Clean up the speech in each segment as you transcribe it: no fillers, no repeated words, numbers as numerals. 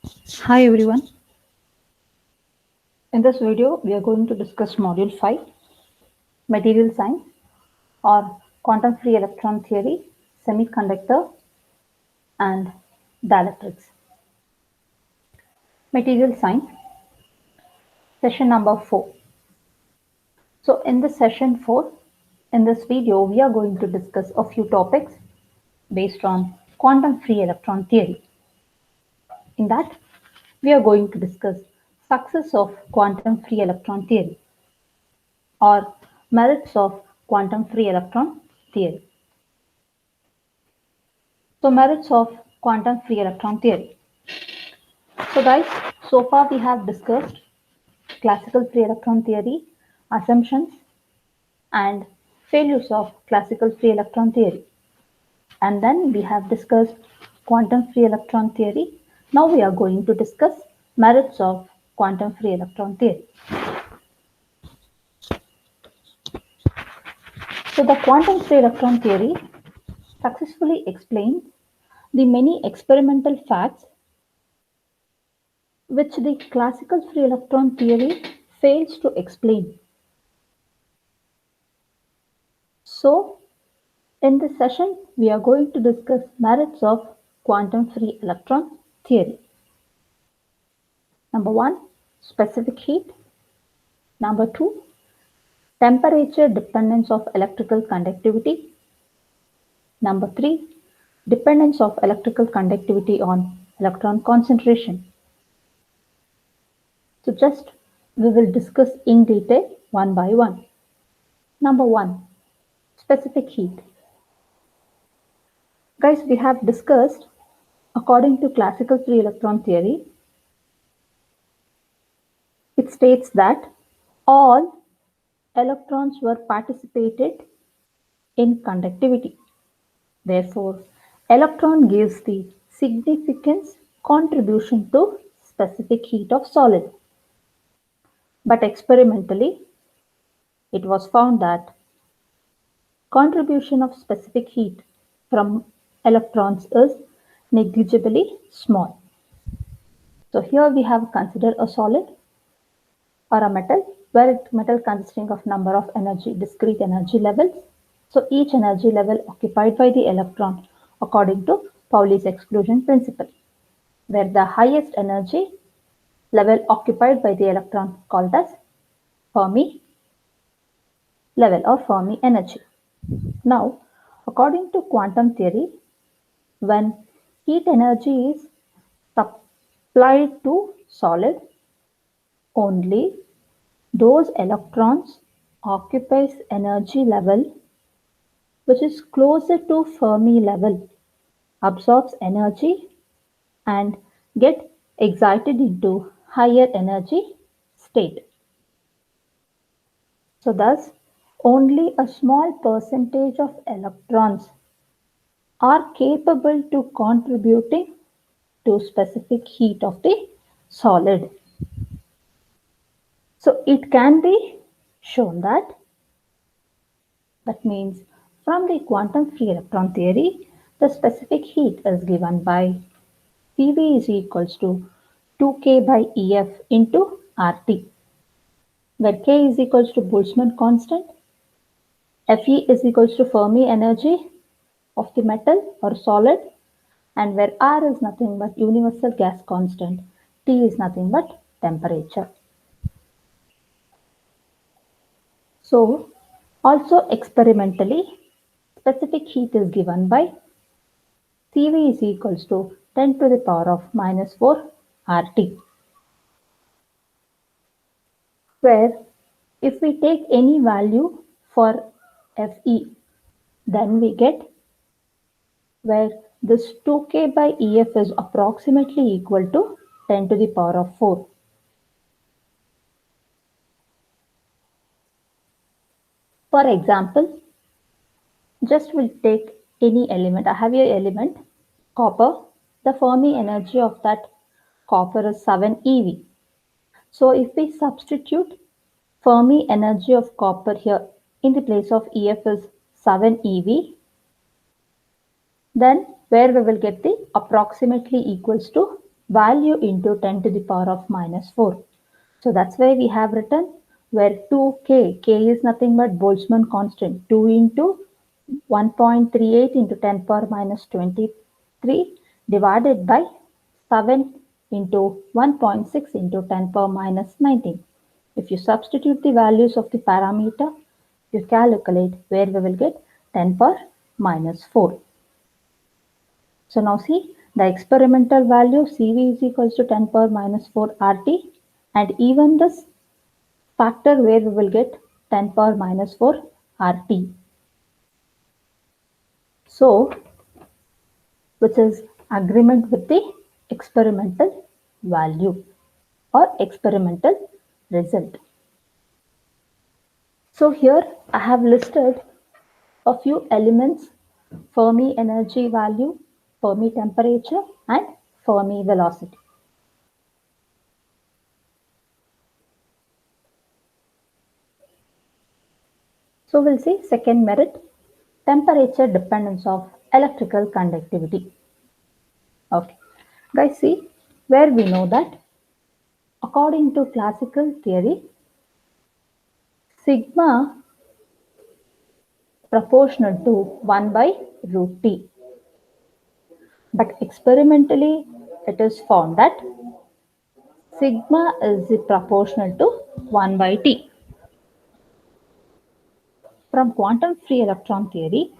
Hi everyone. In this video, we are going to discuss Module 5, Material Science or Quantum Free Electron Theory, Semiconductor and Dielectrics. Material Science, session number 4. So in this session 4, in this video, we are going to discuss a few topics based on quantum free electron theory. In that, we are going to discuss success of quantum free electron theory or merits of quantum free electron theory. So merits of quantum free electron theory. So guys, so far we have discussed classical free electron theory, assumptions and failures of classical free electron theory. And then we have discussed quantum free electron theory. Now we are going to discuss merits of quantum free electron theory. So the quantum free electron theory successfully explains the many experimental facts which the classical free electron theory fails to explain. So, in this session, we are going to discuss merits of quantum free electron theory. Number 1, specific heat. Number 2, temperature dependence of electrical conductivity. Number 3, dependence of electrical conductivity on electron concentration. So just we will discuss in detail one by one. Number 1, specific heat. Guys, we have discussed according to classical free electron theory, it states that all electrons were participated in conductivity. Therefore, electron gives the significance contribution to specific heat of solid. But experimentally, it was found that contribution of specific heat from electrons is negligibly small. So here we have considered a solid or a metal, where metal consisting of number of discrete energy levels. So each energy level occupied by the electron according to Pauli's exclusion principle, where the highest energy level occupied by the electron called as Fermi level or Fermi energy. Now, according to quantum theory, when heat energy is supplied to solid, only those electrons occupies energy level which is closer to Fermi level, absorbs energy and get excited into higher energy state. So thus, only a small percentage of electrons are capable to contributing to specific heat of the solid. So it can be shown that means from the quantum free electron theory, the specific heat is given by PV is equals to 2K by EF into RT, where K is equals to Boltzmann constant, Fe is equals to Fermi energy of the metal or solid, and where R is nothing but universal gas constant, T is nothing but temperature. So, also experimentally, specific heat is given by Cv is equals to 10 to the power of minus 4 RT, where if we take any value for Fe, then we get where this 2K by EF is approximately equal to 10 to the power of 4. For example, just we'll take any element, a heavier element, copper. The Fermi energy of that copper is 7 eV. So if we substitute Fermi energy of copper here in the place of EF is 7 eV, then where we will get the approximately equals to value into 10 to the power of minus 4. So that's why we have written where 2k, k is nothing but Boltzmann constant, 2 into 1.38 into 10 power minus 23 divided by 7 into 1.6 into 10 power minus 19. If you substitute the values of the parameter, you calculate where we will get 10 power minus 4. So now see the experimental value Cv is equals to 10 power minus 4 RT, and even this factor where we will get 10 power minus 4 RT. So which is agreement with the experimental value or experimental result. So here I have listed a few elements: Fermi energy value, Fermi temperature, and Fermi velocity. So we'll see second merit, temperature dependence of electrical conductivity. Okay, guys, see where we know that according to classical theory, sigma proportional to 1 by root T. But experimentally, it is found that sigma is proportional to 1 by T. From quantum free electron theory,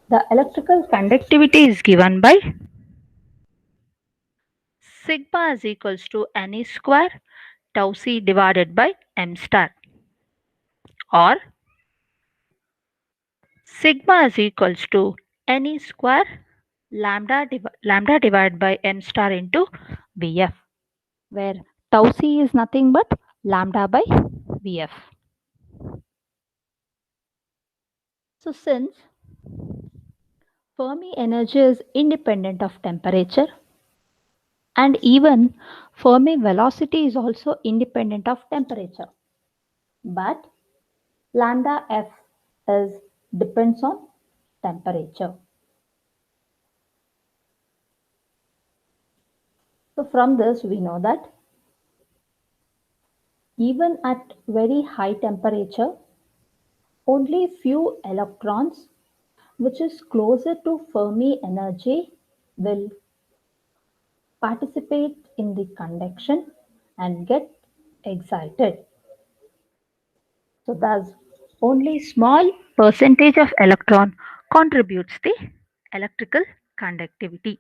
the electrical conductivity is given by sigma is equals to Ne square tau c divided by m star, or sigma is equals to Ne square lambda divided by m star into Vf, where tau c is nothing but lambda by Vf. So since Fermi energy is independent of temperature, and even Fermi velocity is also independent of temperature, but lambda f is depends on temperature. So from this we know that even at very high temperature, only few electrons which is closer to Fermi energy will participate in the conduction and get excited. So thus only small percentage of electron contributes the electrical conductivity.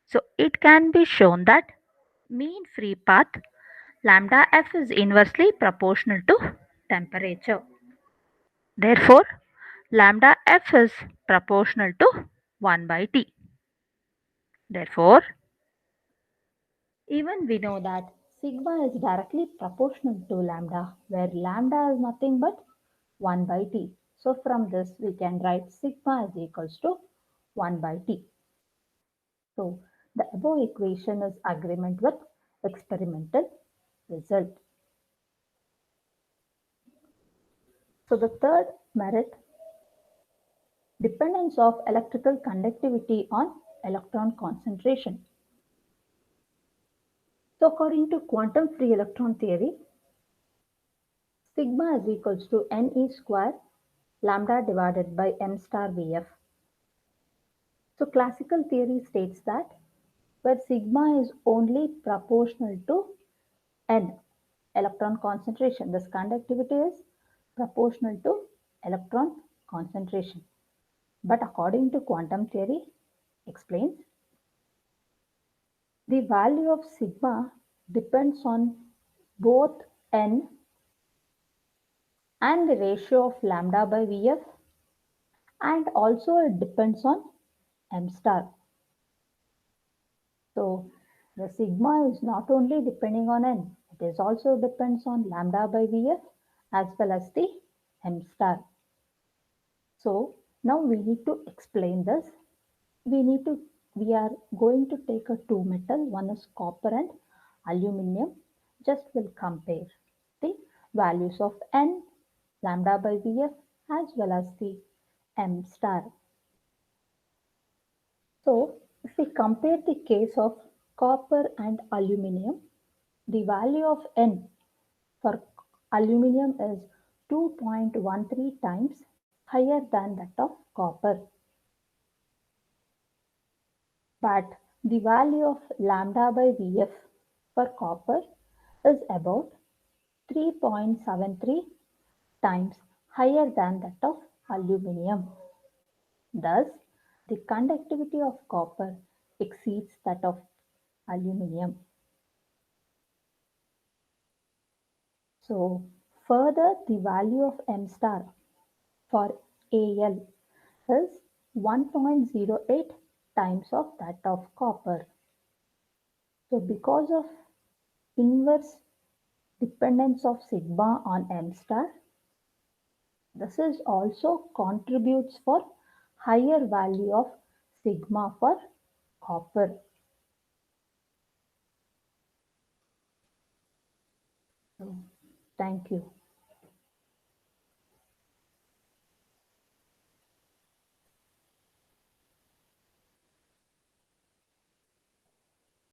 So it can be shown that mean free path lambda f is inversely proportional to temperature. Therefore, lambda f is proportional to 1 by T. Therefore, even we know that sigma is directly proportional to lambda, where lambda is nothing but 1 by T. So from this we can write sigma is equals to 1 by T. So the above equation is agreement with experimental result. So the third merit, dependence of electrical conductivity on electron concentration. So according to quantum free electron theory, sigma is equals to Ne square lambda divided by m star Vf. So classical theory states that where sigma is only proportional to n, electron concentration, this conductivity is proportional to electron concentration. But according to quantum theory, explains the value of sigma depends on both n and the ratio of lambda by Vf, and also it depends on m star. So the sigma is not only depending on n, it is also depends on lambda by Vf as well as the m star. So now we need to explain this. We are going to take a two metal, one is copper and aluminum. Just will compare the values of n, lambda by Vf as well as the m star. So if we compare the case of copper and aluminum, the value of N for aluminum is 2.13 times higher than that of copper. But the value of lambda by Vf for copper is about 3.73 times higher than that of aluminum. Thus, the conductivity of copper exceeds that of aluminum. So, further, the value of M star for Al is 1.08 times of that of copper. So, because of inverse dependence of sigma on M star, this is also contributes for higher value of sigma for copper. So, thank you.